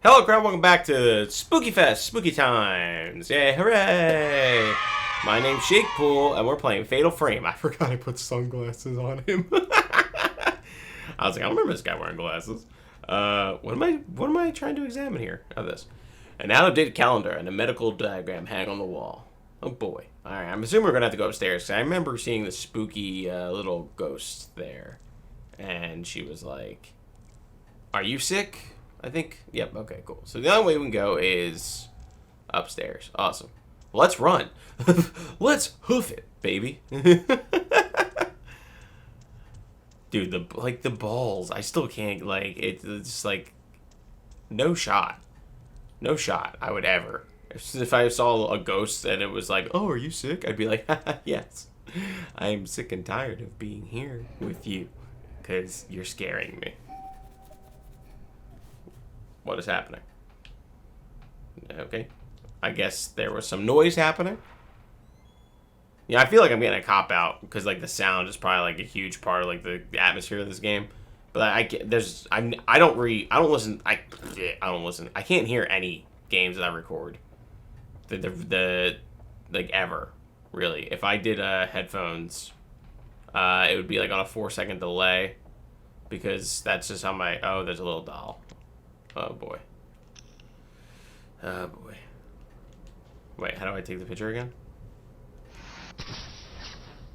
Hello, crowd. Welcome back to Spooky Fest, Spooky Times. Yay, hooray! My name's Shakepool, and we're playing Fatal Frame. I forgot I put sunglasses on him. I was like, I don't remember this guy wearing glasses. What am I trying to examine here? Oh, this. An out-of-date calendar and a medical diagram hang on the wall. Oh, boy. All right, I'm assuming we're going to have to go upstairs, because I remember seeing the spooky little ghost there. And she was like, are you sick? I think, yep, okay, cool. So the only way we can go is upstairs. Awesome. Let's run. Let's hoof it, baby. Dude, the balls, I still can't, like, it's like, no shot. No shot, I would ever. If I saw a ghost and it was like, oh, are you sick? I'd be like, yes. I am sick and tired of being here with you, because you're scaring me. What is happening? Okay. I guess there was some noise happening. Yeah, I feel like I'm getting a cop-out because, like, the sound is probably, like, a huge part of, like, the atmosphere of this game. But I don't listen. I don't listen. I can't hear any games that I record. Like, ever, really. If I did headphones, it would be, like, on a 4-second delay because that's just how my... Oh, there's a little doll. Oh, boy. Oh, boy. Wait, how do I take the picture again?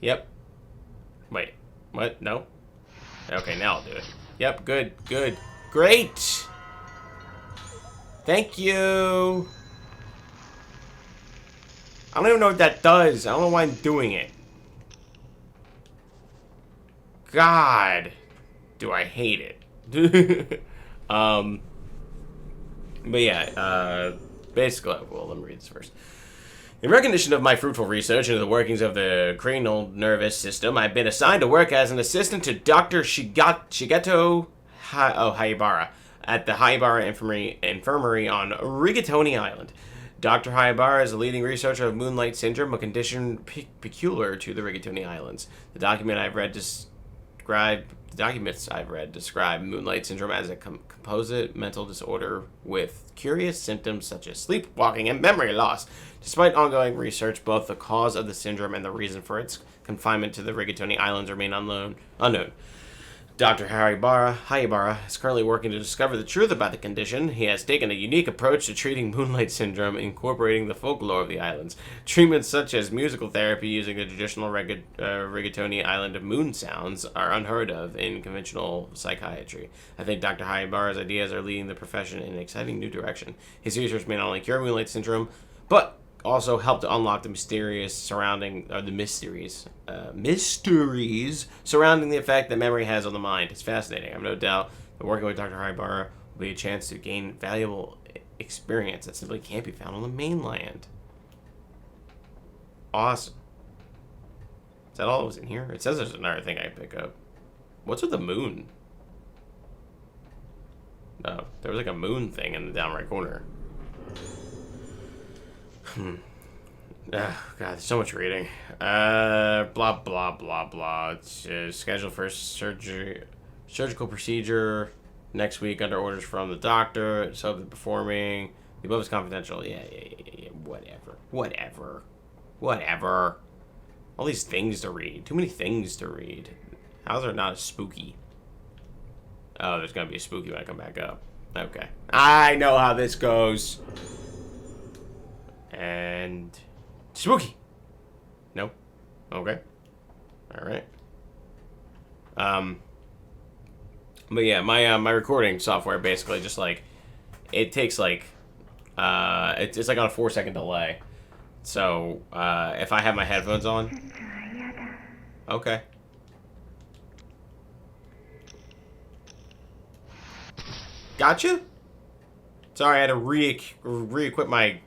Yep. Wait. What? No? Okay, now I'll do it. Yep, good, good. Great! Thank you! I don't even know what that does. I don't know why I'm doing it. God. Do I hate it. But yeah, basically, well, let me read this first. In recognition of my fruitful research into the workings of the cranial nervous system, I've been assigned to work as an assistant to Dr. Shigeto Haibara at the Haibara Infirmary on Rigatoni Island. Dr. Haibara is a leading researcher of Moonlight Syndrome, a condition peculiar to the Rigatoni Islands. The documents I've read describe Moonlight Syndrome as a composite mental disorder with curious symptoms such as sleepwalking and memory loss. Despite ongoing research, both the cause of the syndrome and the reason for its confinement to the Rigatoni Islands remain unknown. Dr. Haibara is currently working to discover the truth about the condition. He has taken a unique approach to treating Moonlight Syndrome, incorporating the folklore of the islands. Treatments such as musical therapy using the traditional Rigatoni Island moon sounds are unheard of in conventional psychiatry. I think Dr. Haibara's ideas are leading the profession in an exciting new direction. His research may not only cure Moonlight Syndrome, but also help to unlock the mysteries surrounding the effect that memory has on the mind. It's fascinating. I have no doubt that working with Dr. Haibara will be a chance to gain valuable experience that simply can't be found on the mainland. Awesome. Is that all that was in here? It says there's another thing I pick up. What's with the moon? No, there was like a moon thing in the down right corner. Oh, God, there's so much reading. Blah, blah, blah, blah. It's scheduled for surgical procedure next week under orders from the doctor. So the performing. The above is confidential. Yeah. Whatever. All these things to read. Too many things to read. How's there not a spooky? Oh, there's going to be a spooky when I come back up. Okay. I know how this goes. And spooky. Nope. Okay. All right. But yeah, my recording software basically just like it takes like it's like on a 4-second delay. So if I have my headphones on. Okay. Gotcha. Sorry, I had to re-equip my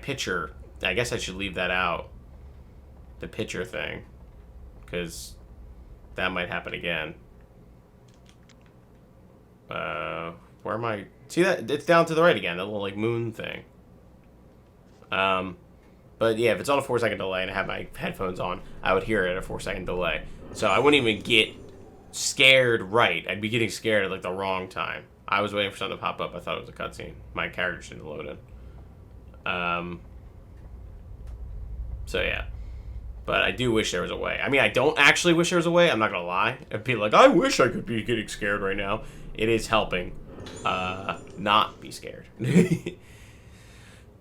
picture. I guess I should leave that out. The picture thing. Because that might happen again. Where am I? See that? It's down to the right again. That little like moon thing. But yeah, if it's on a 4-second delay and I have my headphones on, I would hear it at a 4-second delay. So I wouldn't even get scared right. I'd be getting scared at like the wrong time. I was waiting for something to pop up. I thought it was a cutscene. My character didn't load in. So yeah. But I do wish there was a way. I mean, I don't actually wish there was a way. I'm not gonna lie. If people are like, I wish I could be getting scared right now. It is helping not be scared.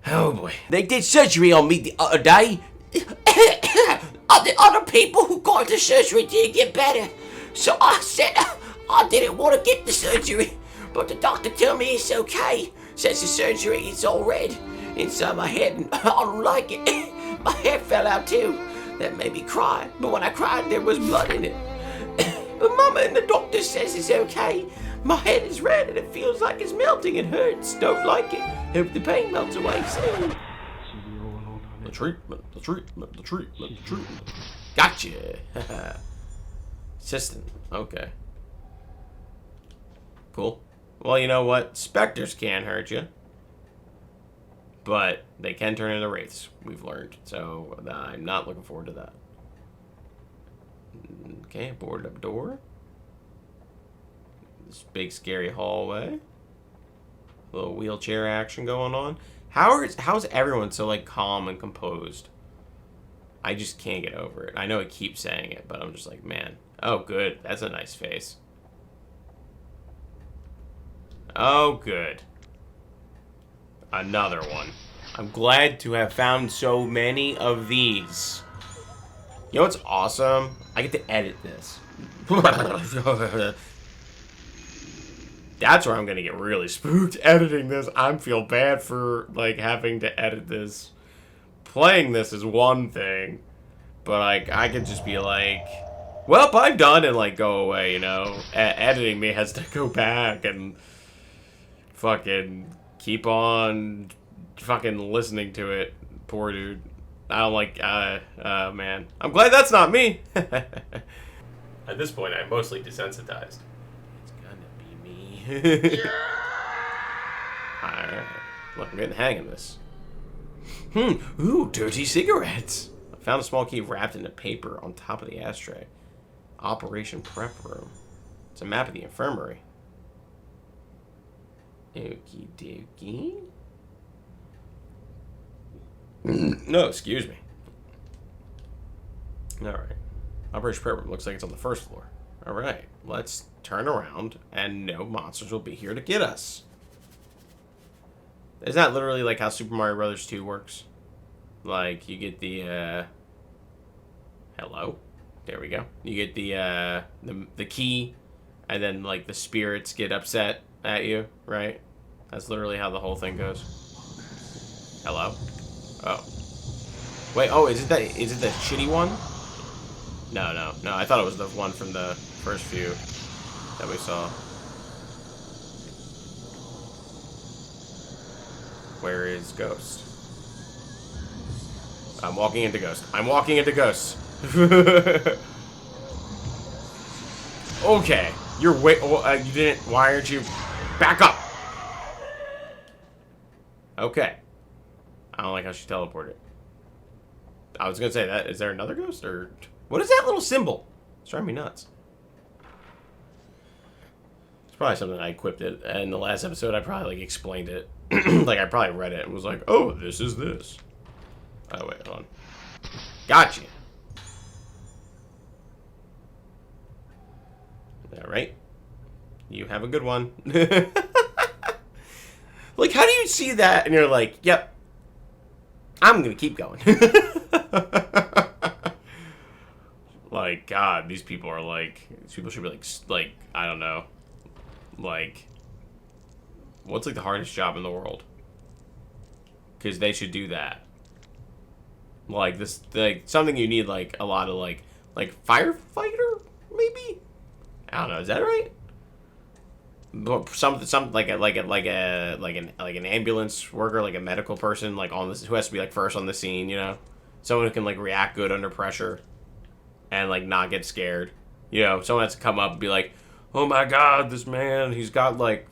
Oh boy. They did surgery on me the other day. The other people who got the surgery didn't get better. So I said I didn't want to get the surgery. But the doctor told me it's okay. Says the surgery is all red inside my head and I don't like it. My hair fell out too. That made me cry. But when I cried, there was blood in it. But Mama and the doctor says it's okay. My head is red and it feels like it's melting. It hurts. Don't like it. Hope the pain melts away soon. The treatment. Gotcha. Assistant. Okay. Cool. Well, you know what? Specters can't hurt you. But they can turn into wraiths, we've learned. So I'm not looking forward to that. Okay, boarded up door. This big scary hallway. A little wheelchair action going on. How's everyone so like calm and composed? I just can't get over it. I know I keep saying it, but I'm just like, man. Oh, good. That's a nice face. Oh, good. Another one. I'm glad to have found so many of these. You know what's awesome? I get to edit this. That's where I'm gonna get really spooked editing this. I feel bad for like having to edit this. Playing this is one thing, but like I could just be like, well, I'm done and like go away, you know. Editing me has to go back and fucking keep on fucking listening to it. Poor dude. I don't like, man. I'm glad that's not me. At this point, I'm mostly desensitized. It's gonna be me. Alright. Look, I'm getting the hang of this. Ooh, dirty cigarettes. I found a small key wrapped in a paper on top of the ashtray. Operation Prep Room. It's a map of the infirmary. Okie dokie. No, excuse me. Alright. Operation Prep Room looks like it's on the first floor. Alright, let's turn around and no monsters will be here to get us. Isn't that literally like how Super Mario Bros. 2 works? Like, you get the, hello? There we go. You get the key, and then, like, the spirits get upset at you, right? That's literally how the whole thing goes. Hello? Oh. Wait, oh, is it the shitty one? No, I thought it was the one from the first few that we saw. Where is Ghost? I'm walking into Ghost. I'm walking into Ghost. Okay. You're you didn't. Why aren't you? Back up. Okay. I don't like how she teleported. I was gonna say that. Is there another Ghost or what is that little symbol? It's driving me nuts. It's probably something I equipped it. And in the last episode, I probably like explained it. Like, I probably read it and was like, oh, this is this. Oh, wait, hold on. Gotcha. Alright. You have a good one. Like, how do you see that and you're like, yep, I'm gonna keep going. Like, God, these people are like, these people should be like, I don't know. Like, what's like the hardest job in the world? Because they should do that. Like this, like something you need like a lot of like firefighter maybe. I don't know. Is that right? But something like an ambulance worker, like a medical person, like on this who has to be like first on the scene. You know, someone who can like react good under pressure, and like not get scared. You know, someone has to come up and be like, oh my God, this man, he's got like.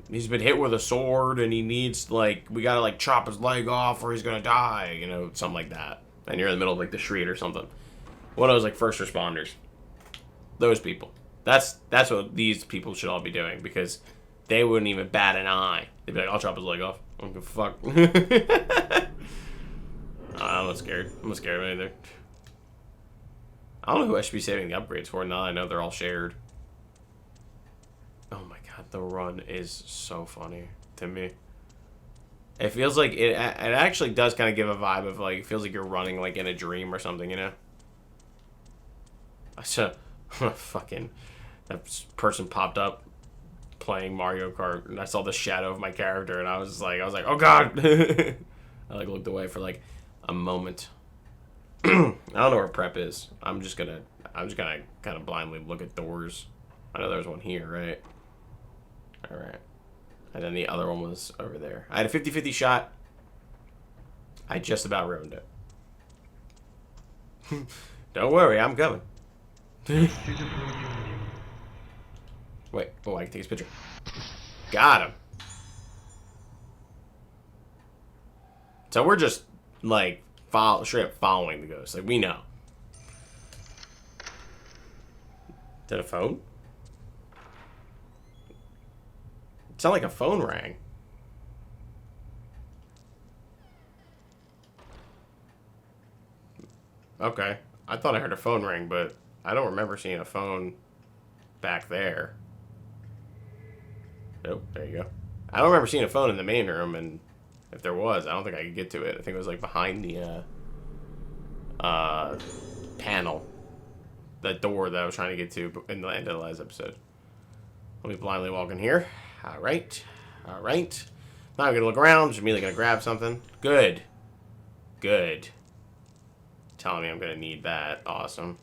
He's been hit with a sword and he needs, like, we gotta, like, chop his leg off or he's gonna die, you know, something like that. And you're in the middle of, like, the street or something. One of those, like, first responders. Those people. That's what these people should all be doing because they wouldn't even bat an eye. They'd be like, I'll chop his leg off. I don't give a fuck. I'm not scared. I'm not scared of anything. I don't know who I should be saving the upgrades for. Now I know they're all shared. Oh my god, the run is so funny to me. It feels like it actually does kind of give a vibe of like, it feels like you're running like in a dream or something, you know? I saw fucking that person popped up playing Mario Kart, and I saw the shadow of my character, and I was like, oh god. I like looked away for like a moment. I don't know where prep is. I'm just gonna kind of blindly look at doors. I know there's one here, right? All right. And then the other one was over there. I had a 50-50 shot. I just about ruined it. Don't worry, I'm coming. Wait, oh, I can take his picture. Got him. So we're just, like, straight up following the ghost. Like, we know. Is that a phone? It sounded like a phone rang. Okay. I thought I heard a phone ring, but I don't remember seeing a phone back there. Oh, there you go. I don't remember seeing a phone in the main room, and if there was, I don't think I could get to it. I think it was like behind the panel. The door that I was trying to get to in the end of the last episode. Let me blindly walk in here. Alright. Alright. Now I'm gonna look around. Just immediately gonna grab something. Good. Good. Telling me I'm gonna need that. Awesome.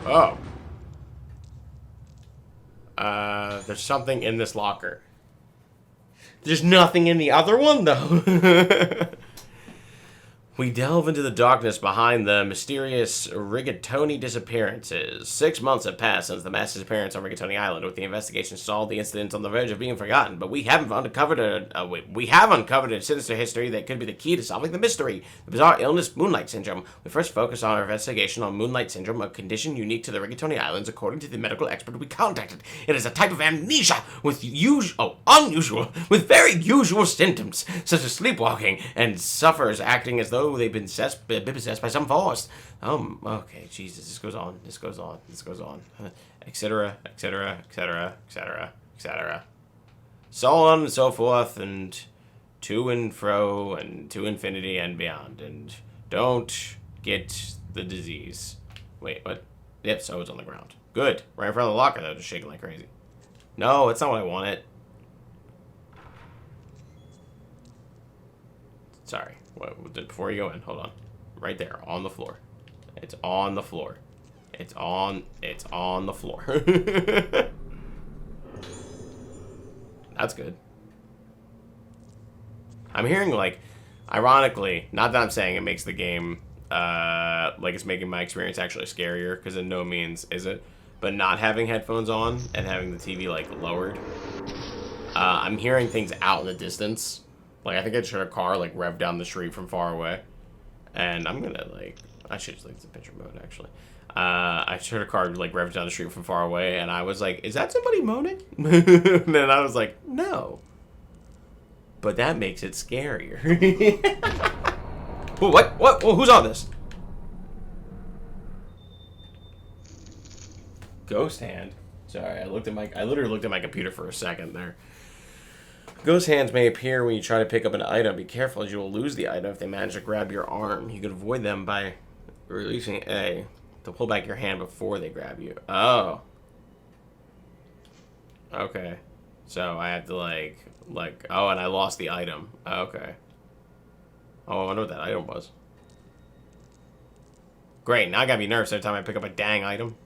Oh. There's something in this locker. There's nothing in the other one, though. We delve into the darkness behind the mysterious Rigatoni disappearances. 6 months have passed since the mass disappearance on Rigatoni Island, with the investigation stalled, the incidents on the verge of being forgotten. But we have uncovered a sinister history that could be the key to solving the mystery. The bizarre illness, Moonlight Syndrome. We first focused on our investigation on Moonlight Syndrome, a condition unique to the Rigatoni Islands, according to the medical expert we contacted. It is a type of amnesia with very usual symptoms, such as sleepwalking, and sufferers acting as though they've been possessed by some force. Okay, Jesus, this goes on, etc., etc., etc., etc., etc. So on and so forth, and to and fro, and to infinity and beyond, and don't get the disease. Wait, what? Yep, so it's on the ground. Good. Right in front of the locker, though, just shaking like crazy. No, that's not what I wanted. Sorry. Before you go in, hold on. Right there, on the floor. It's on the floor. It's on the floor. That's good. I'm hearing, like, ironically, not that I'm saying it makes the game, like it's making my experience actually scarier, because in no means is it, but not having headphones on and having the TV, like, lowered, I'm hearing things out in the distance. Like, I think I just heard a car, like, rev down the street from far away. And I'm gonna, like... I should just leave the picture mode, actually. I just heard a car, like, rev down the street from far away, and I was like, is that somebody moaning? And then I was like, no. But that makes it scarier. Ooh, what? What? Who's on this? Ghost hand. Sorry, I literally looked at my computer for a second there. Ghost hands may appear when you try to pick up an item. Be careful, as you will lose the item if they manage to grab your arm. You can avoid them by releasing A to pull back your hand before they grab you. Oh. Okay. So I have to like, oh, and I lost the item. Okay. Oh, I wonder what that item was. Great, now I gotta be nervous every time I pick up a dang item.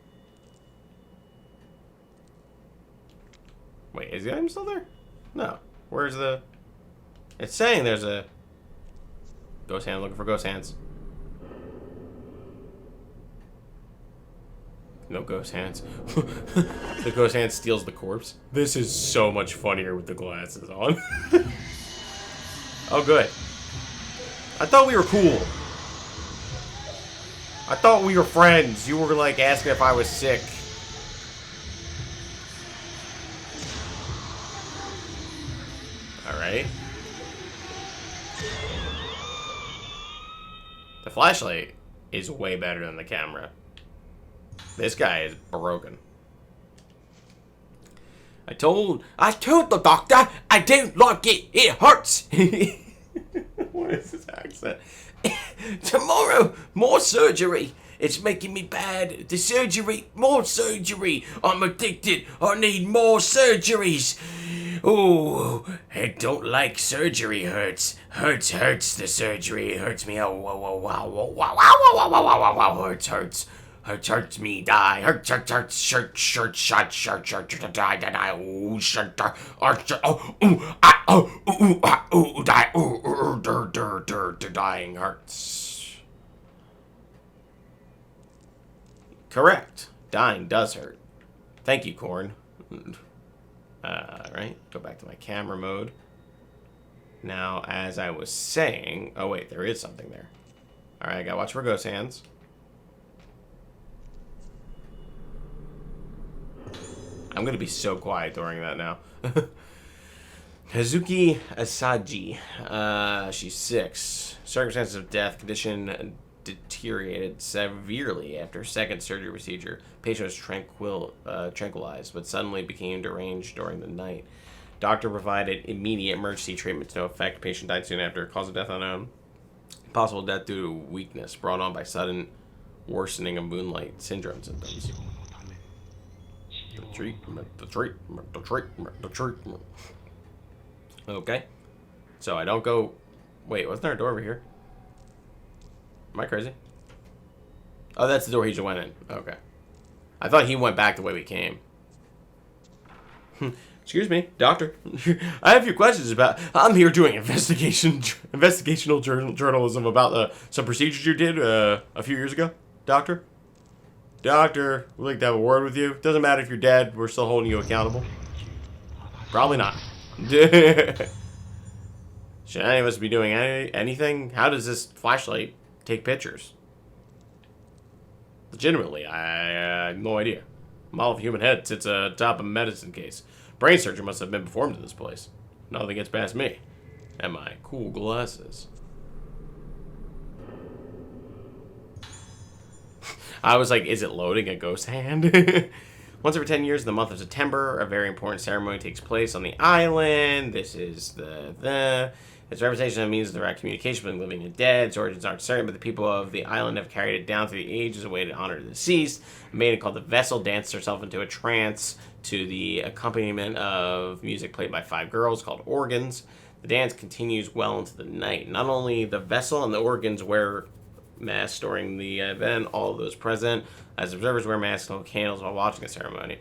Wait, is the item still there? No. Where's the... It's saying there's a... Ghost hand, looking for ghost hands. No ghost hands. The ghost hand steals the corpse. This is so much funnier with the glasses on. Oh, good. I thought we were cool. I thought we were friends. You were, like, asking if I was sick. right? The flashlight is way better than the camera. This guy is broken. I told the doctor I don't like it. It hurts. What is this accent? Tomorrow, more surgery. It's making me bad. The surgery, more surgery. I'm addicted. I need more surgeries. Oh, I don't like surgery. Hurts. Hurts. The surgery hurts me. Oh, wow. Hurts. Hurts me, die. Hurts, shirt, die, oh, shirt, die, dying hurts. Correct. Dying does hurt. Thank you, Corn. Right, go back to my camera mode. Now, as I was saying, oh wait, there is something there. All right, I gotta watch for ghost hands. I'm gonna be so quiet during that now. Hazuki Asaji. She's 6. Circumstances of death. Condition deteriorated severely after second surgery procedure. Patient was tranquilized, but suddenly became deranged during the night. Doctor provided immediate emergency treatment to no effect. Patient died soon after. Cause of death unknown. Possible death due to weakness brought on by sudden worsening of moonlight syndrome symptoms. The treatment. Okay. So I don't go... Wait, wasn't there a door over here? Am I crazy? Oh, that's the door he just went in. Okay. I thought he went back the way we came. Excuse me, doctor. I have a few questions about... I'm here doing investigational journalism about some procedures you did a few years ago. Doctor? Doctor, we'd like to have a word with you. Doesn't matter if you're dead. We're still holding you accountable. Probably not. Should any of us be doing anything? How does this flashlight take pictures? Legitimately, I have no idea. A model of human head sits atop a medicine case. Brain surgery must have been performed in this place. Nothing gets past me. And my cool glasses. I was like, is it loading a ghost hand? Once every 10 years in the month of September, a very important ceremony takes place on the island. This is its representation of means of direct communication between living and dead. Its origins aren't certain, but the people of the island have carried it down through the ages as a way to honor the deceased. A maiden called the Vessel danced herself into a trance to the accompaniment of music played by 5 girls called organs. The dance continues well into the night. Not only the Vessel and the organs wear masks during the event, all of those present as observers wear masks and hold candles while watching the ceremony.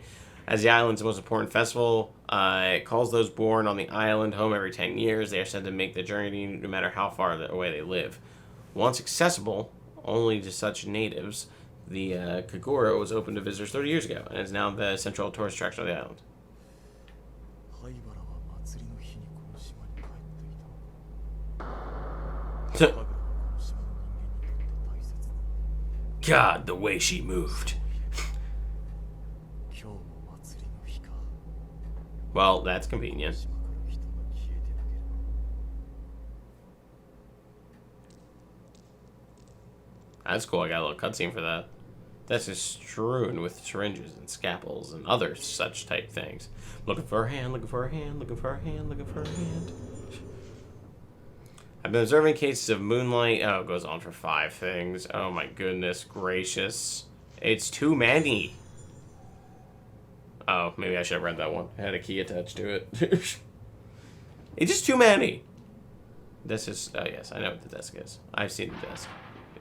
As the island's most important festival, it calls those born on the island home every 10 years. They are said to make the journey no matter how far away they live. Once accessible only to such natives, the Kagura was open to visitors 30 years ago and is now the central tourist attraction of the island. God, the way she moved. Well, that's convenient. That's cool, I got a little cutscene for that. This is strewn with syringes and scalpels and other such type things. Looking for a hand, looking for a hand, looking for a hand, looking for a hand. I've been observing cases of moonlight. Oh, it goes on for 5 things. Oh my goodness gracious. It's too many. Oh, maybe I should have read that one. It had a key attached to it. It's just too many. This is... Oh, yes, I know what the desk is. I've seen the desk.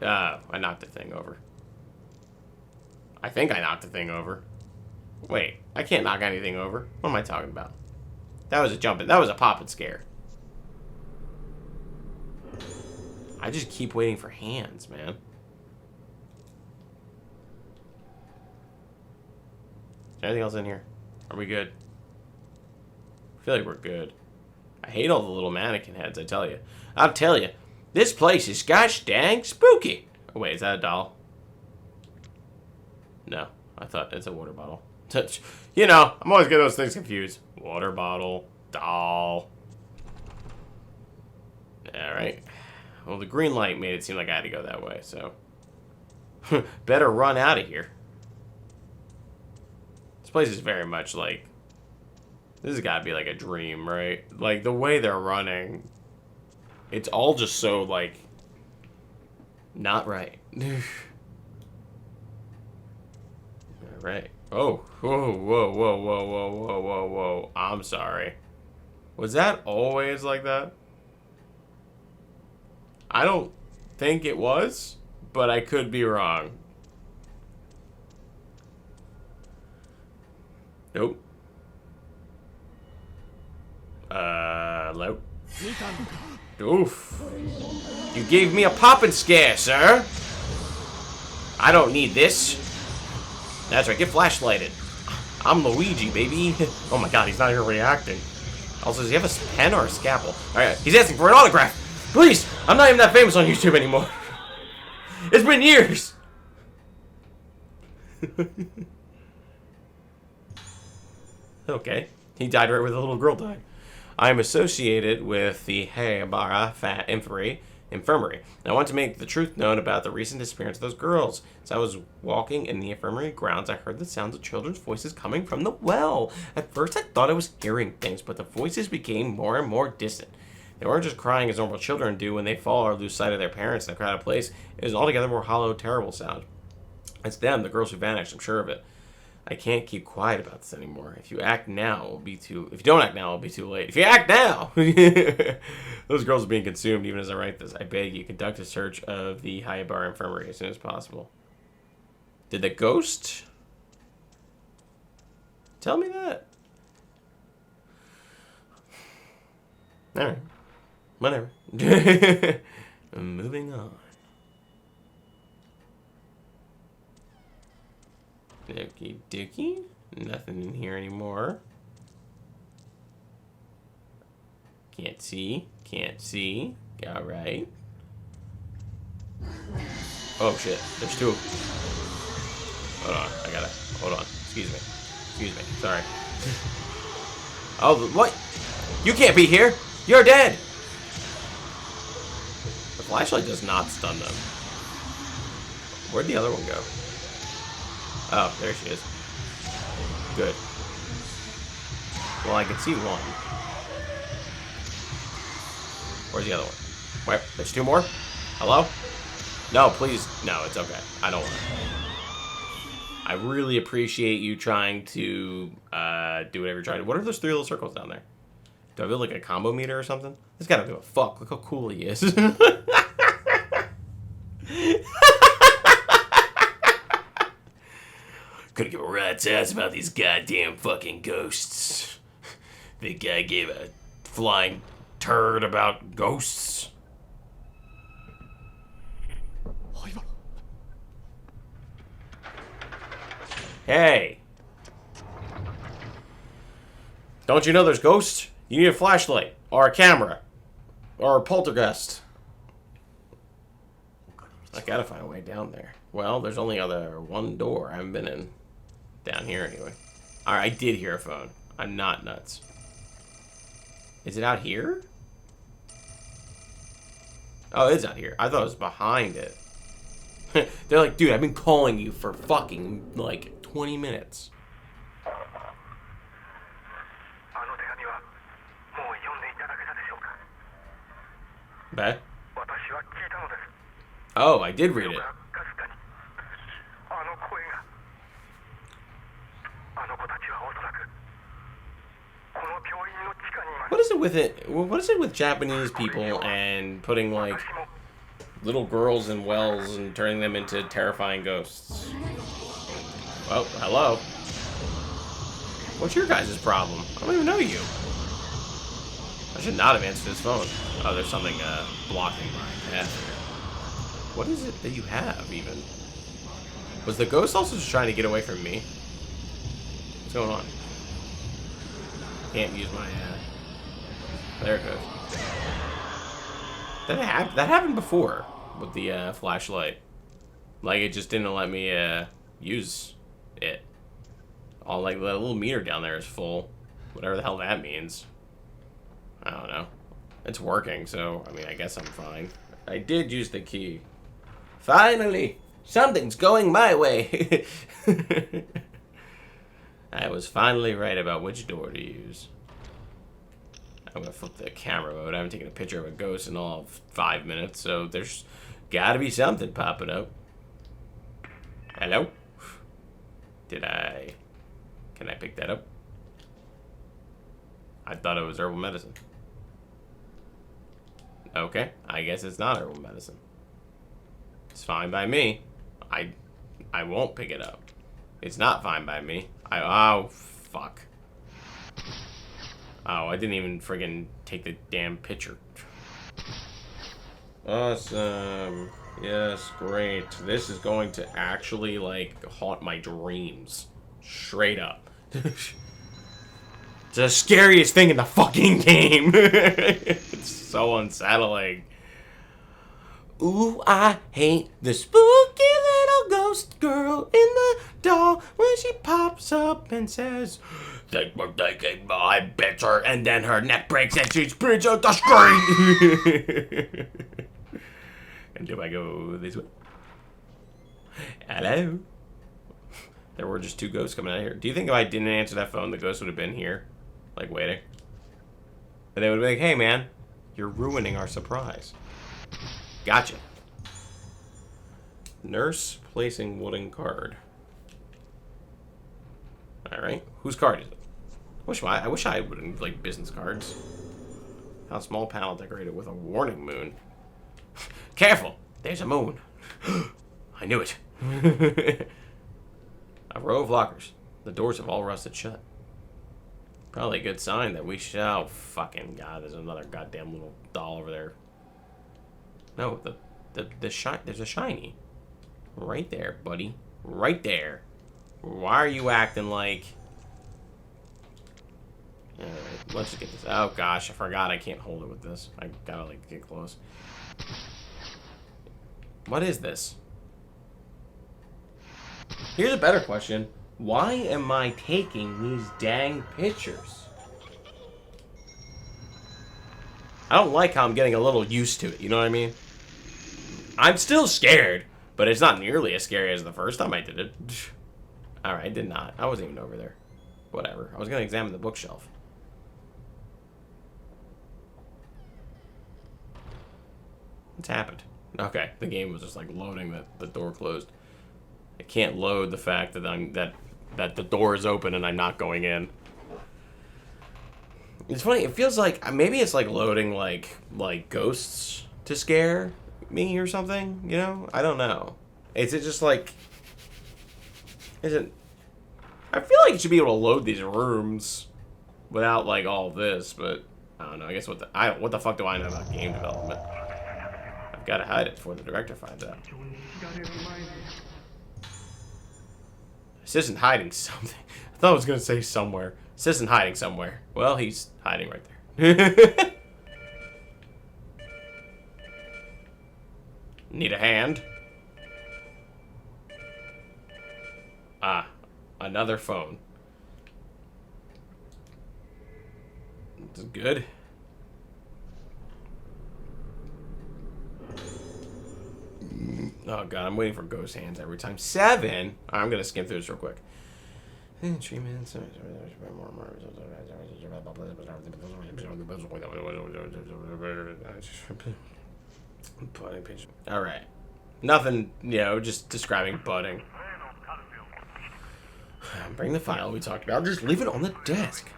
I knocked the thing over. I think I knocked the thing over. Wait, I can't knock anything over. What am I talking about? That was a jumping. That was a popping scare. I just keep waiting for hands, man. Is there anything else in here? Are we good? I feel like we're good. I hate all the little mannequin heads, I tell you. I'll tell you, this place is gosh dang spooky. Oh, wait, is that a doll? No, I thought it's a water bottle. You know, I'm always getting those things confused. Water bottle, doll. Alright. Well, the green light made it seem like I had to go that way, so... better run out of here. This place is very much like... This has got to be like a dream, right? Like, the way they're running... It's all just so, like... Not right. Alright. Oh. Whoa, whoa, whoa, whoa, whoa, whoa, whoa, whoa. I'm sorry. Was that always like that? I don't think it was, but I could be wrong. Nope. Hello? Oof. You gave me a poppin' scare, sir. I don't need this. That's right, get flashlighted. I'm Luigi, baby. Oh my god, he's not even reacting. Also, does he have a pen or a scalpel? Alright, he's asking for an autograph. Please! I'm not even that famous on YouTube anymore. It's been years! Okay. He died right where the little girl died. I am associated with the Haibara Infirmary. And I want to make the truth known about the recent disappearance of those girls. As I was walking in the infirmary grounds, I heard the sounds of children's voices coming from the well. At first, I thought I was hearing things, but the voices became more and more distant. They weren't just crying as normal children do when they fall or lose sight of their parents in a crowded place. It was an altogether more hollow, terrible sound. It's them, the girls who vanished, I'm sure of it. I can't keep quiet about this anymore. If you act now, it'll be too... If you don't act now, it'll be too late. If you act now! Those girls are being consumed even as I write this. I beg you, conduct a search of the Haibara Infirmary as soon as possible. Did the ghost... tell me that? Alright. Whatever. Moving on. Okie dokie. Nothing in here anymore. Can't see. Can't see. Alright. Oh shit. There's two. Hold on. I gotta. Hold on. Excuse me. Excuse me. Sorry. Oh, what? You can't be here. You're dead. The flashlight does not stun them. Where'd the other one go? Oh, there she is. Good. Well, I can see one. Where's the other one? Wait, there's two more? Hello? No, please. No, it's okay. I don't want to. I really appreciate you trying to do whatever you're trying to. What are those three little circles down there? Do I build like a combo meter or something? This guy don't give a fuck. Look how cool he is. Couldn't give a rat's ass about these goddamn fucking ghosts. The guy gave a flying turd about ghosts. Hey. Don't you know there's ghosts? You need a flashlight, or a camera, or a poltergeist. I gotta find a way down there. Well, there's only one door I haven't been in. Down here, anyway. Alright, I did hear a phone. I'm not nuts. Is it out here? Oh, it's out here. I thought it was behind it. They're like, dude, I've been calling you for fucking, like, 20 minutes. Okay. Oh, I did read it. What is it with it? What is it with Japanese people and putting like little girls in wells and turning them into terrifying ghosts? Well, hello. What's your guys' problem? I don't even know you. I should not have answered this phone. Oh, there's something blocking my path. What is it that you have, even? Was the ghost also just trying to get away from me? What's going on? Can't use my, there it goes. That happened before with the, flashlight. Like, it just didn't let me, use it. All, like, the little meter down there is full. Whatever the hell that means. I don't know. It's working, so, I mean, I guess I'm fine. I did use the key. Finally! Something's going my way! I was finally right about which door to use. I'm gonna flip the camera mode. I haven't taken a picture of a ghost in all of 5 minutes, so there's gotta be something popping up. Hello? Can I pick that up? I thought it was herbal medicine. Okay, I guess it's not herbal medicine. It's fine by me. I won't pick it up. It's not fine by me. Oh, fuck. Oh, I didn't even friggin' take the damn picture. Awesome. Yes, great. This is going to actually, like, haunt my dreams. Straight up. It's the scariest thing in the fucking game. It's so unsettling. Ooh, I hate the spooky little ghost girl in the doll when she pops up and says, "Thanks for taking my picture," and then her neck breaks and she sprints out the screen. And do I go this way? Hello? There were just 2 ghosts coming out here. Do you think if I didn't answer that phone, the ghost would have been here? Like, waiting? And they would be like, "Hey, man, you're ruining our surprise." Gotcha. Nurse placing wooden card. Alright. Whose card is it? I wish I had wooden, like, business cards. How small panel decorated with a warning moon. Careful! There's a moon. I knew it. A row of lockers. The doors have all rusted shut. Probably a good sign that we shall. Fucking God, there's another goddamn little doll over there. No, there's a shiny. Right there, buddy. Right there. Why are you acting like... Alright, let's just get this. Oh gosh, I forgot I can't hold it with this. I gotta, like, get close. What is this? Here's a better question. Why am I taking these dang pictures? I don't like how I'm getting a little used to it, you know what I mean? I'm still scared, but it's not nearly as scary as the first time I did it. Alright, I did not. I wasn't even over there. Whatever. I was going to examine the bookshelf. What's happened? Okay, the game was just like loading that the door closed. It can't load the fact that that the door is open and I'm not going in. It's funny, it feels like maybe it's like loading like ghosts to scare me or something, you know? I don't know. Is it just like... I feel like it should be able to load these rooms without like all this, but I don't know. I guess what the fuck do I know about game development? I've got to hide it before the director finds out. This isn't hiding something. I thought I was gonna say somewhere. This isn't hiding somewhere. Well, he's hiding right there. Need a hand? Ah, another phone. This is good. Oh god, I'm waiting for ghost hands every time. 7? I'm gonna skim through this real quick. Treatment. Alright. Nothing, you know, just describing budding. Bring the file we talked about. Just leave it on the desk.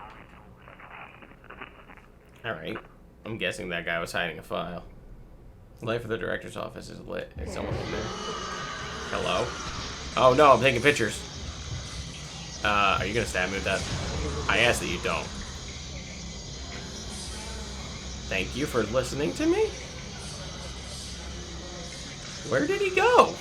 Alright. I'm guessing that guy was hiding a file. Light for the director's office is lit. Is someone in there? Hello? Oh no, I'm taking pictures. Are you gonna stab me with that? I ask that you don't. Thank you for listening to me? Where did he go?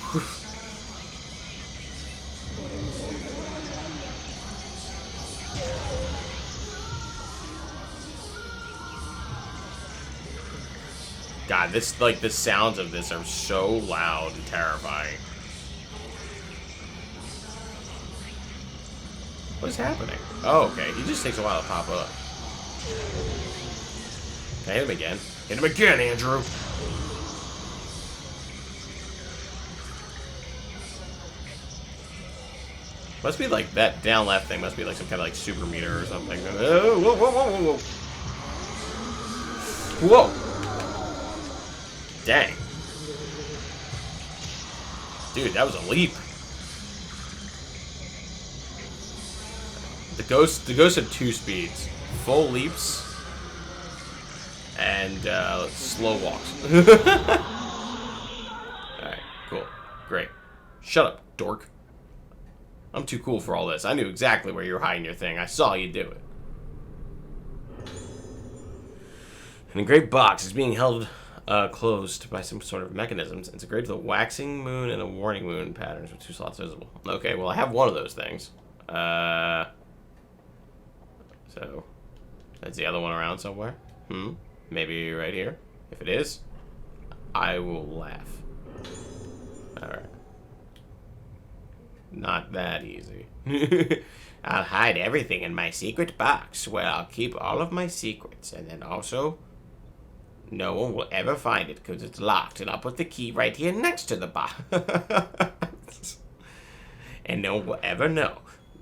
God, this, like, the sounds of this are so loud and terrifying. What is happening? Oh, okay. He just takes a while to pop up. Can I hit him again? Hit him again, Andrew. Must be like that down left thing. Must be like some kind of like super meter or something. Oh, whoa, whoa, whoa, whoa, whoa! Whoa! Dang, dude, that was a leap. The ghost had 2 speeds: full leaps and slow walks. All right, cool, great. Shut up, dork. I'm too cool for all this. I knew exactly where you were hiding your thing. I saw you do it. And a great box is being held closed by some sort of mechanisms. It's engraved with a waxing moon and a warning moon patterns with 2 slots visible. Okay, well, I have one of those things. So, that's the other one around somewhere? Maybe right here? If it is, I will laugh. Alright. Not that easy. I'll hide everything in my secret box where I'll keep all of my secrets. And then also, no one will ever find it because it's locked. And I'll put the key right here next to the box. And no one will ever know.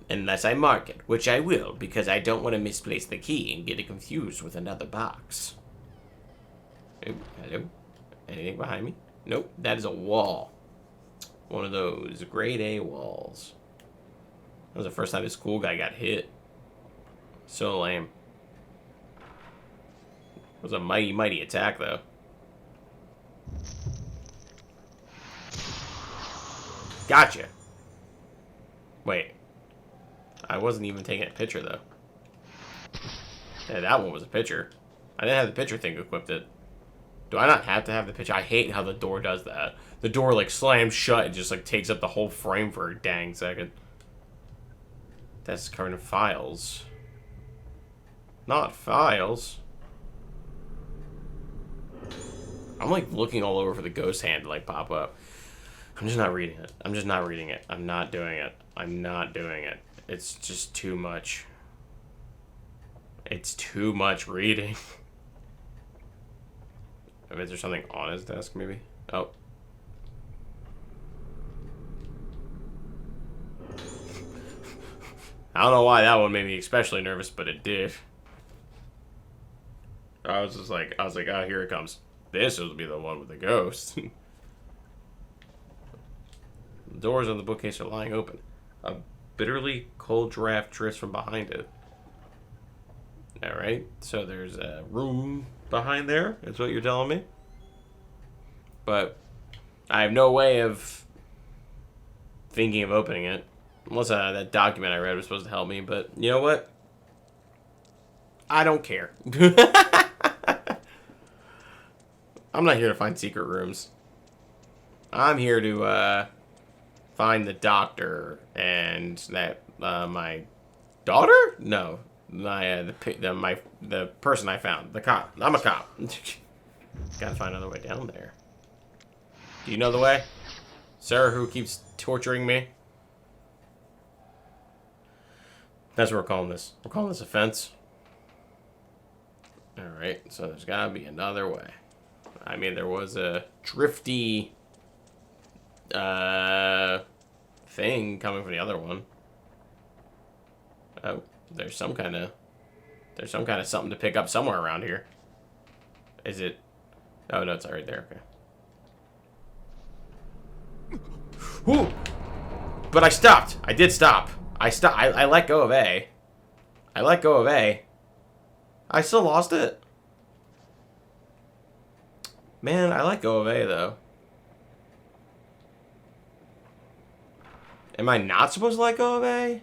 Unless I mark it, which I will, because I don't want to misplace the key and get it confused with another box. Oh, hello? Anything behind me? Nope, that is a wall. One of those grade A walls. That was the first time this cool guy got hit. So lame. It was a mighty, mighty attack, though. Gotcha. Wait. I wasn't even taking a picture, though. Yeah, that one was a picture. I didn't have the picture thing equipped it. Do I not have to have the picture? I hate how the door does that. The door, like, slams shut and just, like, takes up the whole frame for a dang second. That's covered in files. Not files. I'm, like, looking all over for the ghost hand to, like, pop up. I'm just not reading it. I'm just not reading it. I'm not doing it. I'm not doing it. It's just too much. It's too much reading. Is there something on his desk, maybe? Oh. I don't know why that one made me especially nervous, but it did. I was like, oh, here it comes. This will be the one with the ghost. The doors on the bookcase are lying open. A bitterly cold draft drifts from behind it. Alright, so there's a room behind there, is what you're telling me. But I have no way of thinking of opening it. Unless that document I read was supposed to help me, but you know what? I don't care. I'm not here to find secret rooms. I'm here to find the doctor and that my daughter? No, the person I found, the cop. I'm a cop. Gotta find another way down there. Do you know the way, sir? Who keeps torturing me? That's what we're calling this. We're calling this a fence. All right, so there's gotta be another way. I mean, there was a drifty thing coming from the other one. Oh, there's some kind of something to pick up somewhere around here. Is it? Oh no, it's right there. Okay. Whoo! But I stopped. I did stop. I let go of A. I let go of A. I still lost it. Man, I let go of A, though. Am I not supposed to let go of A?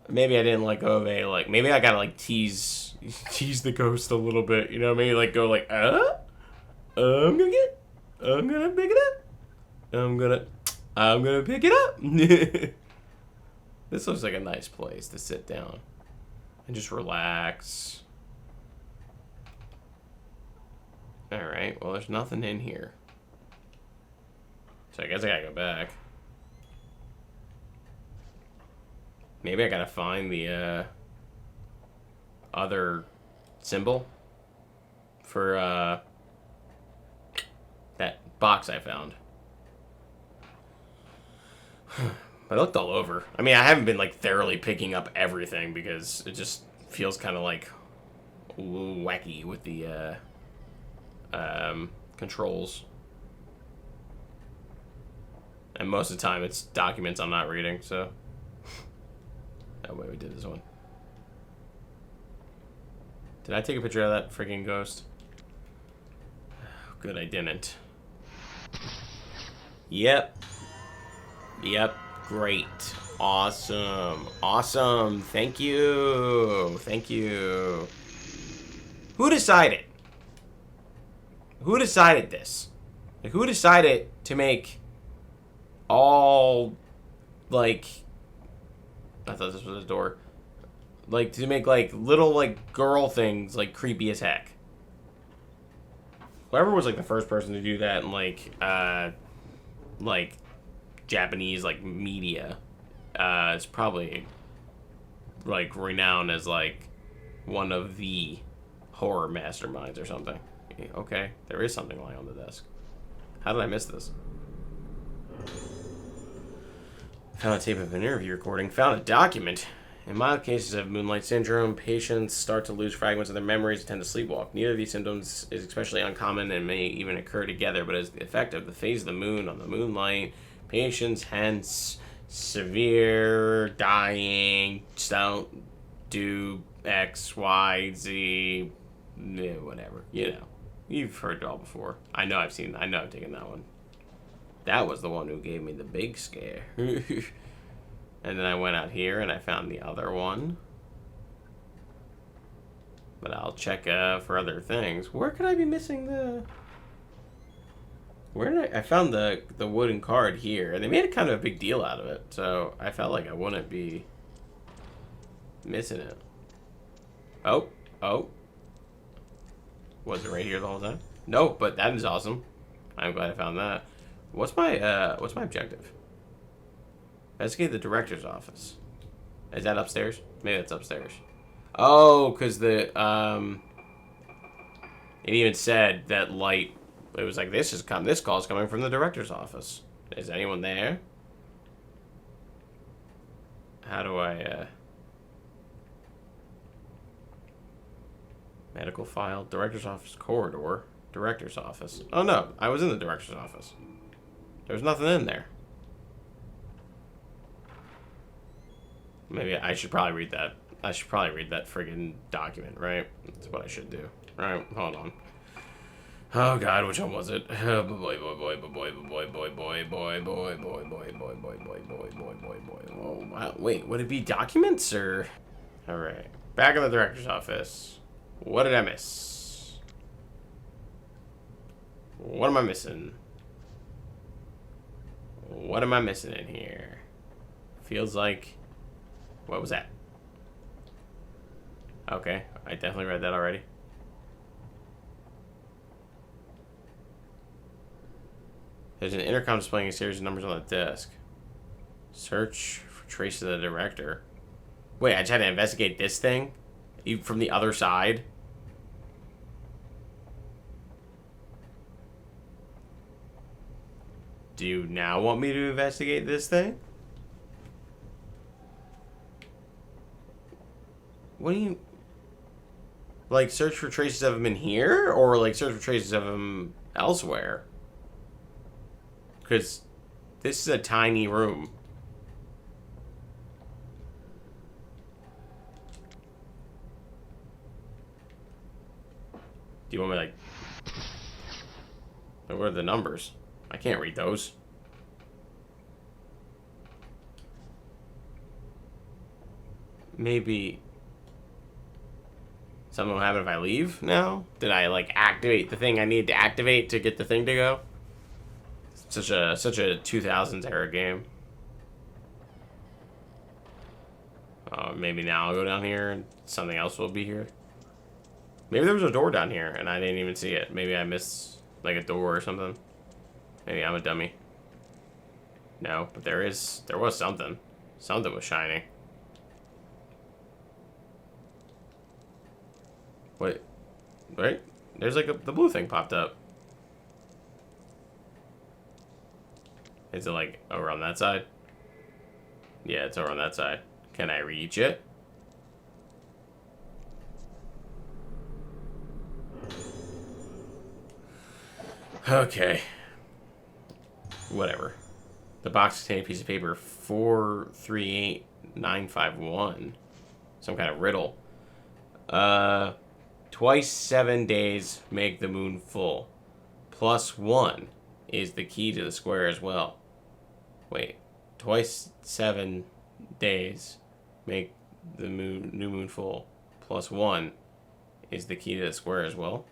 Maybe I didn't let go of A. Like, maybe I gotta, like, tease the ghost a little bit. You know, maybe, like, go, like, I'm gonna pick it up. I'm gonna pick it up. This looks like a nice place to sit down and just relax. Alright, well, there's nothing in here. So I guess I gotta go back. Maybe I gotta find the other symbol for that box I found. I looked all over. I mean, I haven't been like thoroughly picking up everything because it just feels kind of like wacky with the controls. And most of the time it's documents I'm not reading, so. Oh, wait, we did this one. Did I take a picture of that freaking ghost? Good, I didn't. Yep. Yep. Great. Awesome. Awesome. Thank you. Thank you. Who decided? Who decided this? Like, who decided to make all, like, I thought this was a door. Like, to make, like, little, like, girl things, like, creepy as heck. Whoever was, like, the first person to do that in, like, Japanese, like, media, is probably, like, renowned as, like, one of the horror masterminds or something. Okay, there is something lying on the desk. How did I miss this? Found a tape of an interview recording. Found a document. In mild cases of moonlight syndrome, patients start to lose fragments of their memories and tend to sleepwalk. Neither of these symptoms is especially uncommon and may even occur together, but as the effect of the phase of the moon on the moonlight, patients hence severe dying, don't do X, Y, Z, whatever. You know. You've heard it all before. I know I've taken that one. That was the one who gave me the big scare. And then I went out here and I found the other one. But I'll check for other things. Where could I be missing the... Where did I found the wooden card here. And they made a kind of a big deal out of it. So I felt like I wouldn't be missing it. Oh. Was it right here the whole time? No, but that is awesome. I'm glad I found that. What's my objective? Investigate the director's office. Is that upstairs? Maybe that's upstairs. Oh, because the it even said that light. It was like this call's coming from the director's office. Is anyone there? How do I medical file, director's office corridor, director's office. Oh no, I was in the director's office. There was nothing in there. Maybe I should probably read that. I should probably read that friggin' document, right? That's what I should do. Right, hold on. Oh god, which one was it? Oh boy. Oh wow, wait, would it be documents or? Alright. Back in the director's office. What did I miss? What am I missing? What am I missing in here? Feels like... What was that? Okay, I definitely read that already. There's an intercom displaying a series of numbers on the desk. Search for traces of the director. Wait, I just had to investigate this thing? From the other side? Do you now want me to investigate this thing? What do you... Like, search for traces of him in here? Or, like, search for traces of him elsewhere? Because this is a tiny room. Do you want me, like... What are the numbers? I can't read those. Maybe... Something will happen if I leave now? Did I, like, activate the thing I need to activate to get the thing to go? Such a 2000s era game. Maybe now I'll go down here and something else will be here. Maybe there was a door down here and I didn't even see it. Maybe I missed, like, a door or something. Maybe I'm a dummy. No, but there was something. Something was shining. Wait. Right? There's like the blue thing popped up. Is it like over on that side? Yeah, it's over on that side. Can I reach it? Okay. Whatever. The box contained a piece of paper 438951. Some kind of riddle. Twice 7 days make the moon full. +1 is the key to the square as well. Wait. Twice 7 days make the new moon full. +1 is the key to the square as well.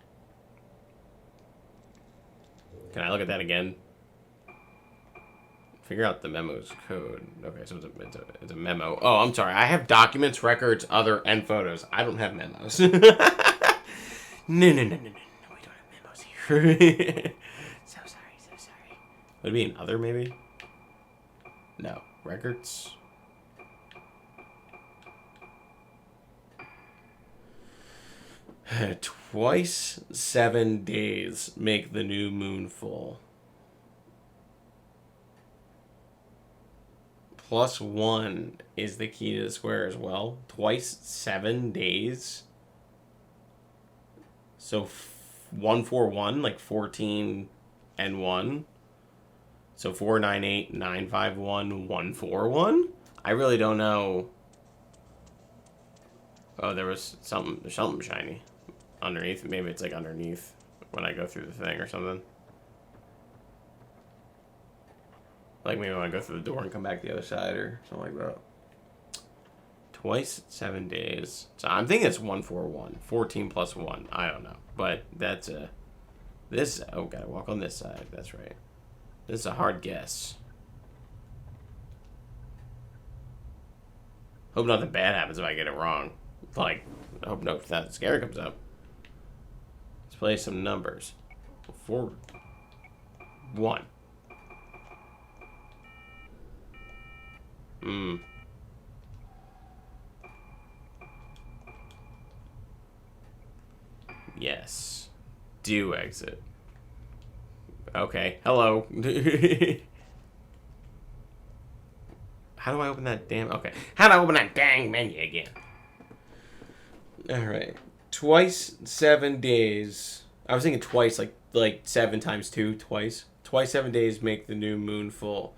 Can I look at that again? Figure out the memo's code. Okay, so it's a memo. Oh, I'm sorry. I have documents, records, other, and photos. I don't have memos. No. We don't have memos here. So sorry. Would it be an other, maybe? No. Records? Twice 7 days make the new moon full. +1 is the key to the square as well. Twice 7 days. So 141, like 14 and 1. So 498951141. I really don't know. Oh, there's something shiny underneath. Maybe it's like underneath when I go through the thing or something. Like maybe when I go through the door and come back the other side or something like that. Twice 7 days. So I'm thinking it's 141. 14 plus 1. I don't know. But that's this. Oh, gotta walk on this side. That's right. This is a hard guess. Hope nothing bad happens if I get it wrong. Like, I hope nothing scary comes up. Let's play some numbers. 4, 1. Yes. Do exit. Okay. Hello. How do I open that damn... Okay. How do I open that dang menu again? Alright. Twice 7 days. I was thinking twice, like 7 times 2, twice. Twice 7 days make the new moon full.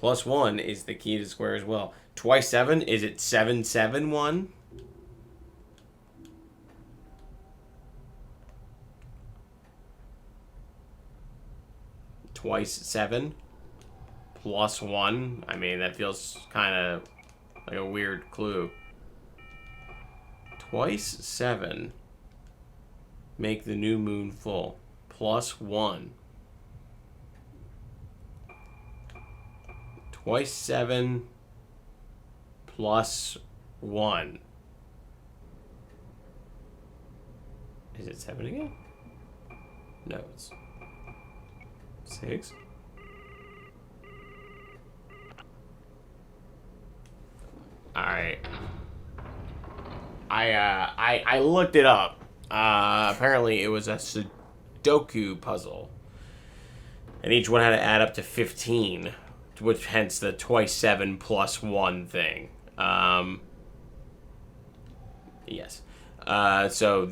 +1 is the key to square as well. Twice 7, is it 771? Twice 7 +1. I mean, that feels kind of like a weird clue. Twice 7 make the new moon full. +1. Twice 7 +1. Is it 7 again? No, it's 6. Alright. I looked it up. Apparently it was a Sudoku puzzle. And each one had to add up to 15. Which hence the twice 7 + 1 thing. Yes. So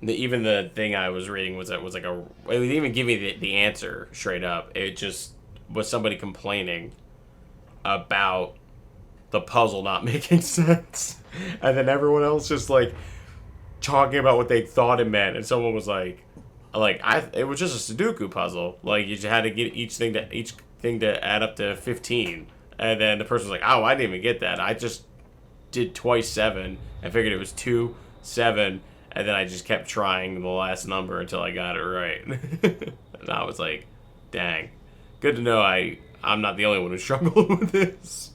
even the thing I was reading was like a. It would even give me the answer straight up. It just was somebody complaining about the puzzle not making sense, and then everyone else just like talking about what they thought it meant, and someone was like, it was just a Sudoku puzzle. Like you just had to get each thing to add up to 15, and then the person was like, "Oh, I didn't even get that. I just did twice 7 and figured it was 2, 7." And then I just kept trying the last number until I got it right. And I was like, dang. Good to know I'm not the only one who struggled with this.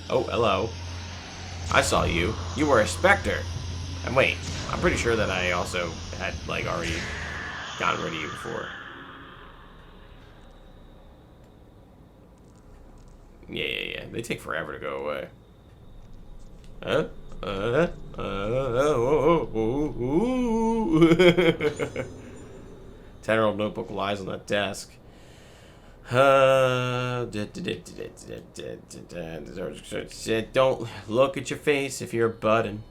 Oh, hello. I saw you. You were a specter. And wait, I'm pretty sure that I also had, like, already gotten rid of you before. Yeah. They take forever to go away. 10-year-old notebook lies on that desk. Don't look at your face if you're a button,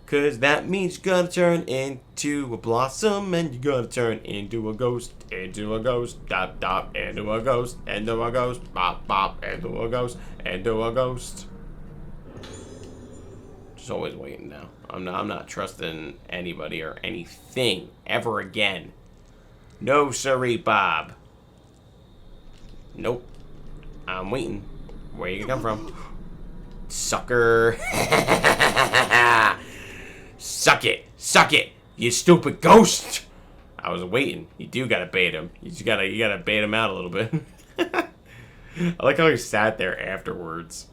'cause that means you're gonna turn into a blossom, and you're gonna turn into a ghost, dot dot, into a ghost, bop bop, into a ghost. Just always waiting now. I'm not trusting anybody or anything ever again. No siree, Bob. Nope. I'm waiting. Where you gonna come from? Sucker. Suck it, you stupid ghost. I was waiting. You do gotta bait him. You gotta bait him out a little bit. I like how he sat there afterwards.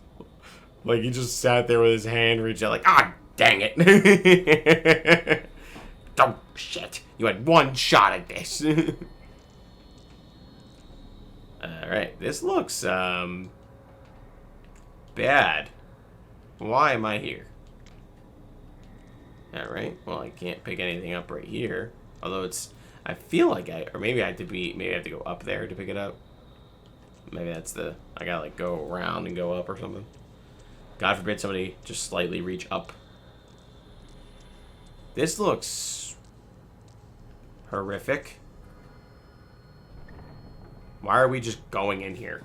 Like he just sat there with his hand reached out like, ah, dang it. Oh, shit. You had one shot at this. Alright, this looks, bad. Why am I here? Alright, well, I can't pick anything up right here. Although it's, I feel like maybe I have to go up there to pick it up. Maybe that's I gotta, like, go around and go up or something. God forbid somebody just slightly reach up. This looks horrific. Why are we just going in here?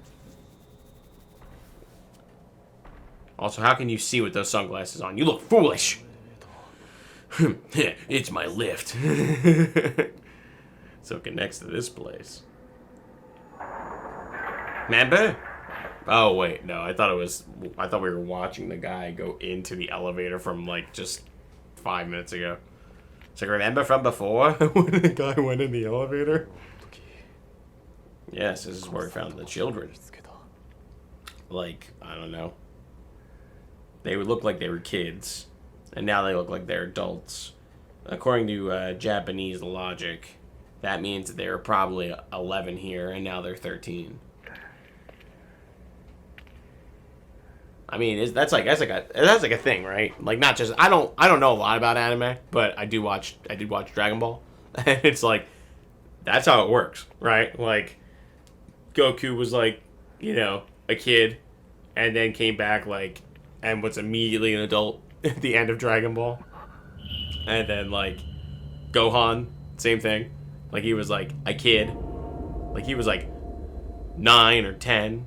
Also, how can you see with those sunglasses on? You look foolish. It's my lift. So it connects to this place. Remember? Oh wait, no. I thought we were watching the guy go into the elevator from like just 5 minutes ago. It's like, remember from before when the guy went in the elevator? Yes, this is where we found the children. Like, I don't know. They would look like they were kids, and now they look like they're adults. According to Japanese logic, that means that they were probably 11 here, and now they're 13. I mean, that's like a thing, right? Like, not just I don't know a lot about anime, but I did watch Dragon Ball, and it's like that's how it works, right? Like, Goku was like, you know, a kid, and then came back like, and was immediately an adult at the end of Dragon Ball. And then like, Gohan, same thing. Like he was like a kid, like he was like 9 or 10,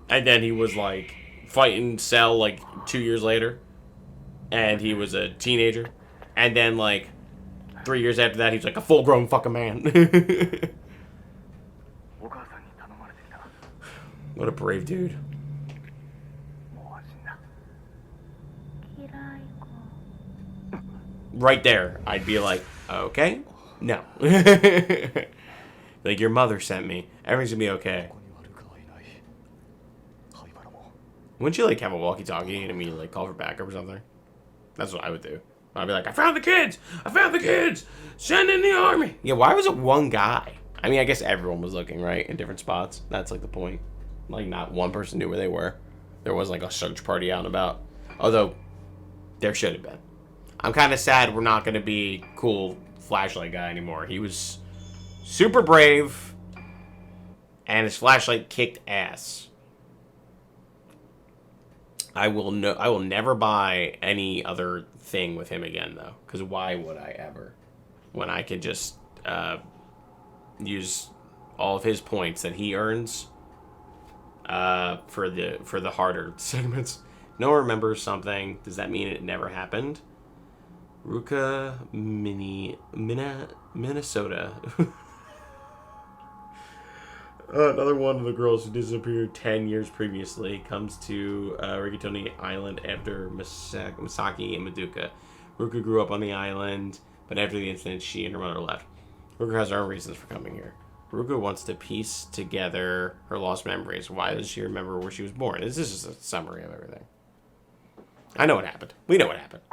and then he was like fighting Cell like 2 years later, and he was a teenager, and then like 3 years after that, he was like a full-grown fucking man. What a brave dude. Right there, I'd be like, okay, no. Like, your mother sent me. Everything's gonna be okay. Wouldn't you, like, have a walkie-talkie and immediately, like, call for backup or something? That's what I would do. I'd be like, I found the kids! I found the kids! Send in the army! Yeah, why was it one guy? I mean, I guess everyone was looking, right? In different spots. That's, like, the point. Like, not one person knew where they were. There was, like, a search party out and about. Although, there should have been. I'm kind of sad we're not going to be cool flashlight guy anymore. He was super brave, and his flashlight kicked ass. I will never buy any other thing with him again, though. Because why would I ever? When I could just use all of his points that he earns for the harder segments. No one remembers something. Does that mean it never happened? Ruka, Minnesota. Another one of the girls who disappeared 10 years previously comes to Rigatoni Island after Misaki and Madoka. Ruka grew up on the island, but after the incident, she and her mother left. Ruka has her own reasons for coming here. Ruka wants to piece together her lost memories. Why does she remember where she was born? This is just a summary of everything. I know what happened. We know what happened.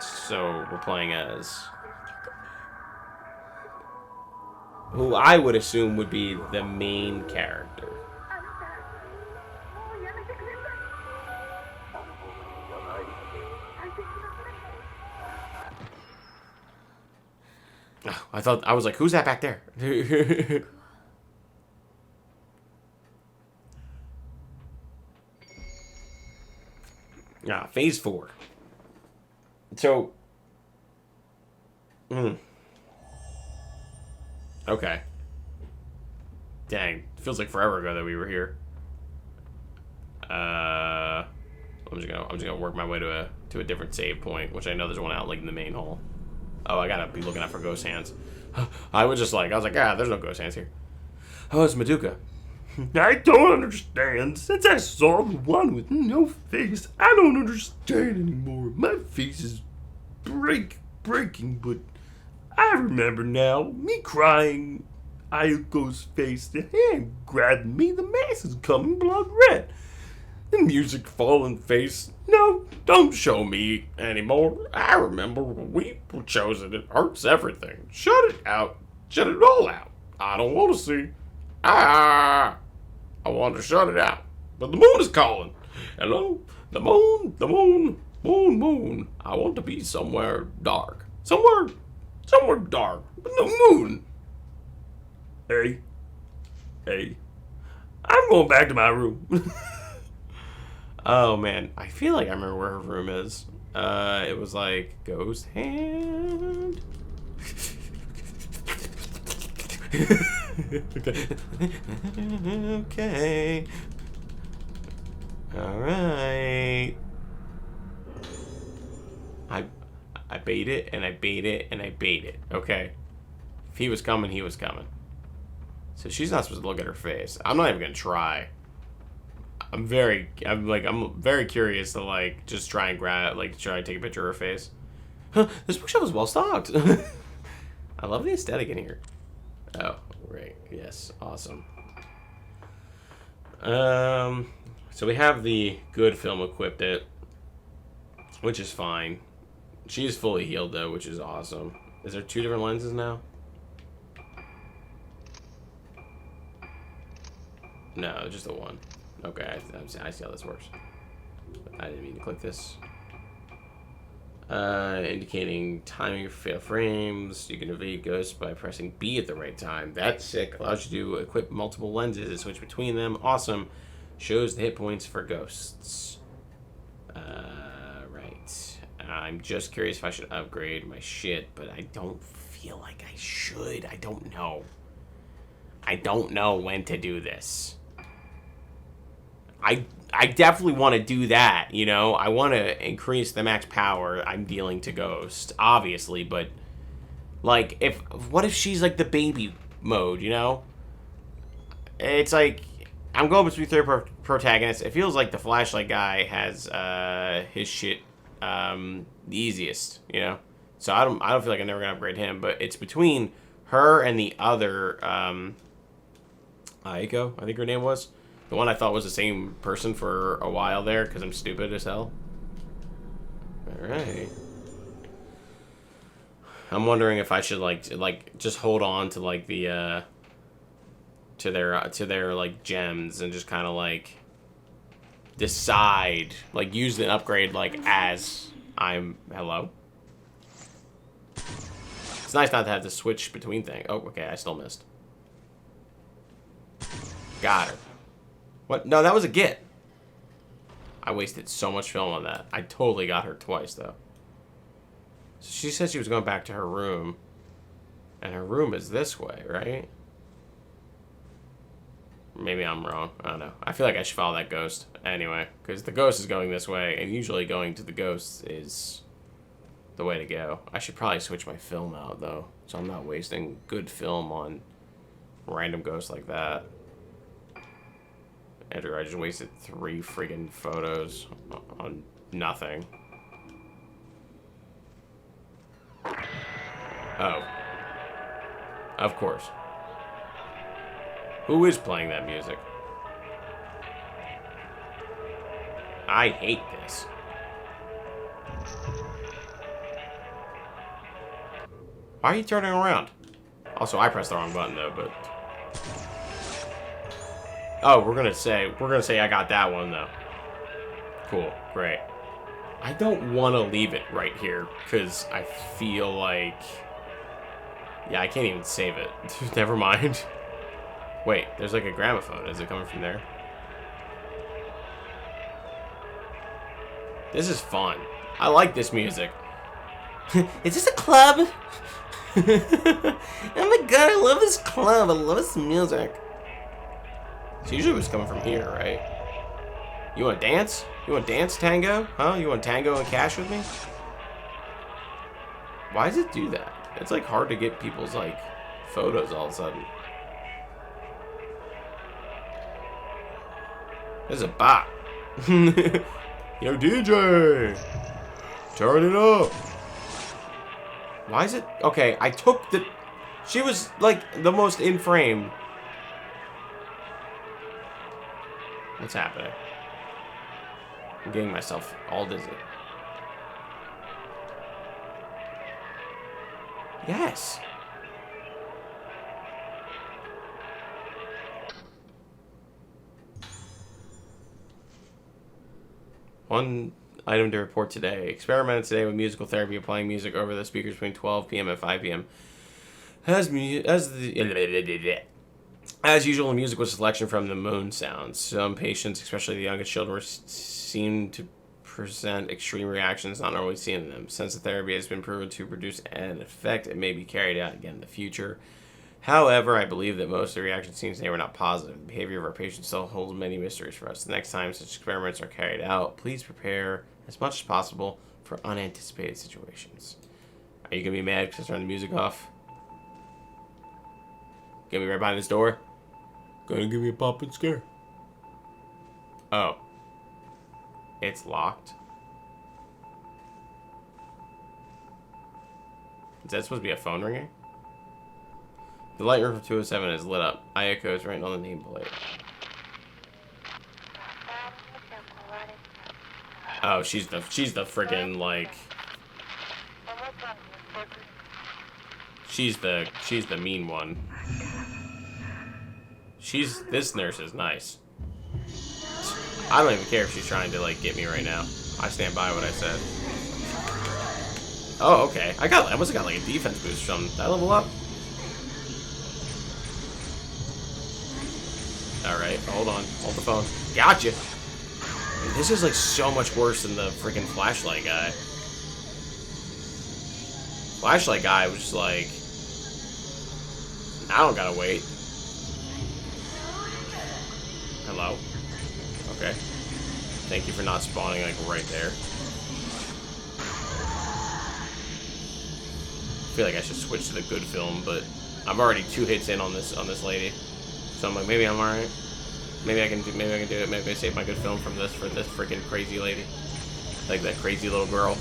So we're playing as who I would assume would be the main character. I was like, who's that back there? Phase 4. So, okay. Dang, feels like forever ago that we were here. I'm just gonna work my way to a different save point, which I know there's one out like in the main hall. Oh, I gotta be looking out for ghost hands. I was like, there's no ghost hands here. Oh, it's Maduka. I don't understand. Since I saw the one with no face, I don't understand anymore. My face is breaking, but I remember now. Me crying, Ayuko's face, the hand grabbing me, the mask is coming blood red. The music falling face. No, don't show me anymore. I remember when we were chosen. It hurts everything. Shut it out. Shut it all out. I don't want to see. I want to shut it out. But the moon is calling. Hello? The moon. I want to be somewhere dark. Somewhere dark. But no moon. Hey. I'm going back to my room. Oh man, I feel like I remember where her room is. It was like ghost hand. Okay. All right. I bait it and I bait it and I bait it. Okay. If he was coming, he was coming. So she's not supposed to look at her face. I'm not even gonna try. I'm very curious to like just try and try and take a picture of her face. Huh, this bookshelf is well stocked. I love the aesthetic in here. Oh, right. Yes, awesome. So we have the good film equipped it, which is fine. She is fully healed though, which is awesome. Is there 2 different lenses now? No, just the one. Okay, I see how this works. I didn't mean to click this. Indicating timing of fail frames. You can evade ghosts by pressing B at the right time. That's sick. Allows you to equip multiple lenses and switch between them. Awesome. Shows the hit points for ghosts. Right. I'm just curious if I should upgrade my shit, but I don't feel like I should. I don't know. I don't know when to do this. I definitely want to do that, you know? I want to increase the max power I'm dealing to Ghost, obviously, but, like, what if she's, like, the baby mode, you know? It's like, I'm going between third protagonists. It feels like the flashlight guy has, his shit, the easiest, you know? So I don't feel like I'm never gonna upgrade him, but it's between her and the other, Aiko, I think her name was. The one I thought was the same person for a while there, because I'm stupid as hell. Alright. I'm wondering if I should, like, just hold on to, like, the, to their, like, gems, and just kind of, like, decide, like, use the upgrade, like, as I'm, hello? It's nice not to have to switch between things. Oh, okay, I still missed. Got her. What? No, that was a get. I wasted so much film on that. I totally got her twice, though. So she said she was going back to her room. And her room is this way, right? Maybe I'm wrong. I don't know. I feel like I should follow that ghost. Anyway, because the ghost is going this way, and usually going to the ghost is the way to go. I should probably switch my film out, though, so I'm not wasting good film on random ghosts like that. Andrew, I just wasted 3 friggin' photos on nothing. Oh. Of course. Who is playing that music? I hate this. Why are you turning around? Also, I pressed the wrong button though, but... Oh, we're gonna say I got that one though. Cool, great. I don't want to leave it right here because I feel like Yeah, I can't even save it. Never mind. Wait, there's like a gramophone. Is it coming from there? This is fun. I like this music. Is this a club? Oh my god, I love this club. I love this music. It's usually what's coming from here, right? You want to dance? You want to dance, tango? Huh? You want tango and cash with me? Why does it do that? It's like hard to get people's like photos all of a sudden. There's a bot. Yo, DJ! Turn it up! Why is it... Okay, I took the... She was, like, the most in frame. What's happening? I'm getting myself all dizzy. Yes! One item to report today. Experimented today with musical therapy, applying music over the speakers between 12 p.m. and 5 p.m. As usual, the music was a selection from the moon sounds. Some patients, especially the youngest children, seem to present extreme reactions not normally seen in them. Since the therapy has been proven to produce an effect, it may be carried out again in the future. However, I believe that most of the reactions seen today were not positive. The behavior of our patients still holds many mysteries for us. The next time such experiments are carried out, please prepare as much as possible for unanticipated situations. Are you going to be mad because I turned the music off? Get me right behind this door? Gonna give me a pop and scare. Oh. It's locked. Is that supposed to be a phone ringing? The light room for 207 is lit up. Ayako is written on the nameplate. Oh, she's the freaking like. She's the mean one. This nurse is nice. I don't even care if she's trying to like get me right now. I stand by what I said. Oh, okay. I must have got like a defense boost from. Did I level up? Alright, hold on. Hold the phone. Gotcha! Dude, this is like so much worse than the freaking flashlight guy. Flashlight guy was just like... I don't gotta wait. Hello? Okay. Thank you for not spawning like right there. I feel like I should switch to the good film, but I'm already 2 hits in on this lady. So I'm like, maybe I'm alright. Maybe I can do it. Maybe I save my good film from this for this freaking crazy lady. Like that crazy little girl. I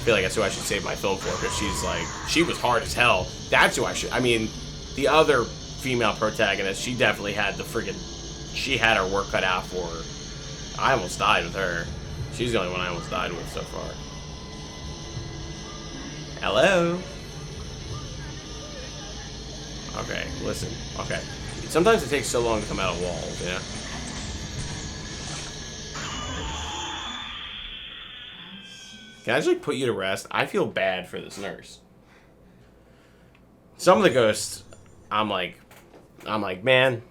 feel like that's who I should save my film for, because she's like, she was hard as hell. That's who I should, I mean, the other female protagonist, she definitely had the friggin', she had her work cut out for her. I almost died with her. She's the only one I almost died with so far. Hello? Okay, listen. Okay. Sometimes it takes so long to come out of walls, yeah? Can I just like, put you to rest? I feel bad for this nurse. Some of the ghosts, I'm like, man,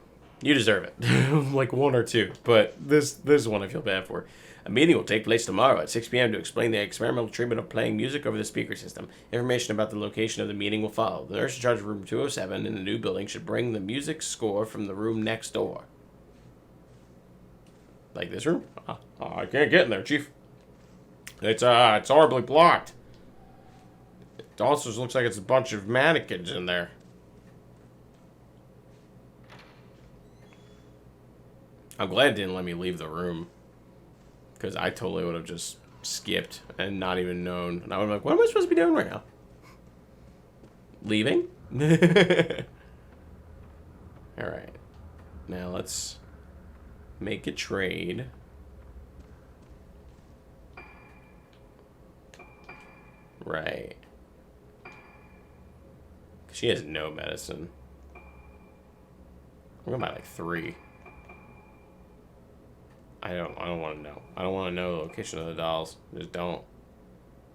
you deserve it. Like 1 or 2. But this one I feel bad for. A meeting will take place tomorrow at 6 p.m. to explain the experimental treatment of playing music over the speaker system. Information about the location of the meeting will follow. The nurse in charge of room 207 in the new building should bring the music score from the room next door. Like this room? I can't get in there, Chief. It's horribly blocked. It also looks like it's a bunch of mannequins in there. I'm glad it didn't let me leave the room. Because I totally would have just skipped and not even known. And I would have been like, what am I supposed to be doing right now? Leaving? Alright. Now let's make a trade. Right. She has no medicine. I'm gonna buy like 3. I don't want to know. I don't want to know the location of the dolls. Just don't.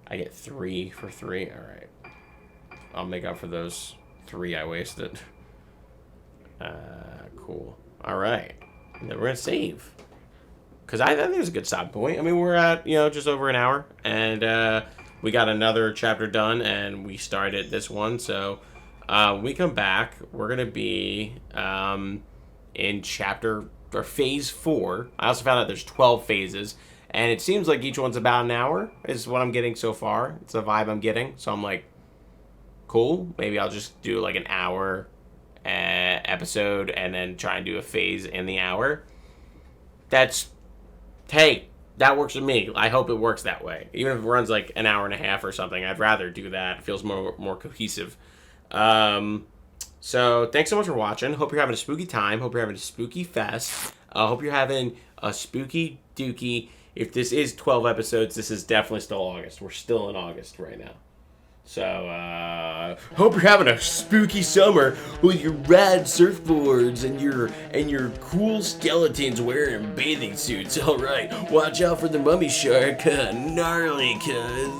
I get 3 for 3. All right. I'll make up for those 3 I wasted. Cool. All right. And then we're gonna save. Because I think it's a good stop point. I mean, we're at, just over an hour. And we got another chapter done. And we started this one. So when we come back, we're going to be in phase 4. I also found out there's 12 phases. And it seems like each one's about an hour is what I'm getting so far. It's the vibe I'm getting. So I'm like, cool. Maybe I'll just do like an hour episode and then try and do a phase in the hour. Hey, that works for me. I hope it works that way. Even if it runs like an hour and a half or something, I'd rather do that. It feels more cohesive. So thanks so much for watching. Hope you're having a spooky time. Hope you're having a spooky fest. Hope you're having a spooky dookie. If this is 12 episodes, this is definitely still August. We're still in August right now. So, hope you're having a spooky summer with your rad surfboards and your cool skeletons wearing bathing suits. All right, watch out for the mummy shark. Gnarly, cuz.